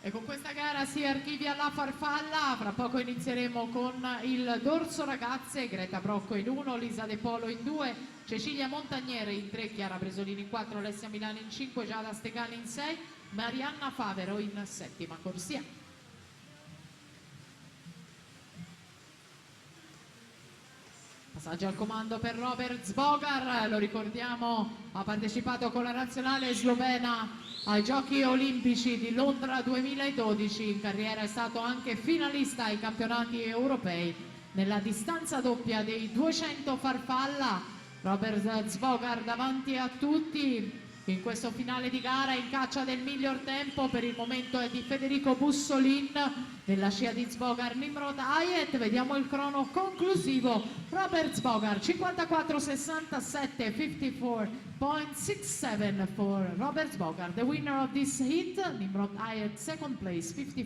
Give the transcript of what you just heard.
E con questa gara si archivia la farfalla, fra poco inizieremo con il dorso ragazze, Greta Brocco in 1, Lisa De Polo in 2, Cecilia Montagnere in 3, Chiara Bresolini in 4, Alessia Milani in 5, Giada Stegani in 6, Marianna Favero in 7ª corsia. Passaggio al comando per Robert Zbogar, lo ricordiamo, ha partecipato con la nazionale slovena ai Giochi Olimpici di Londra 2012, in carriera è stato anche finalista ai campionati europei nella distanza doppia dei 200 farfalla. Robert Zbogar davanti a tutti in questo finale di gara in caccia del miglior tempo, per il momento è di Federico Bussolin, nella scia di Zbogar Nimrod Hayat. Vediamo il crono conclusivo. Robert Zbogar 54:67, 54.67 for Robert Zbogar, the winner of this heat. Nimrod Hayat second place, 55.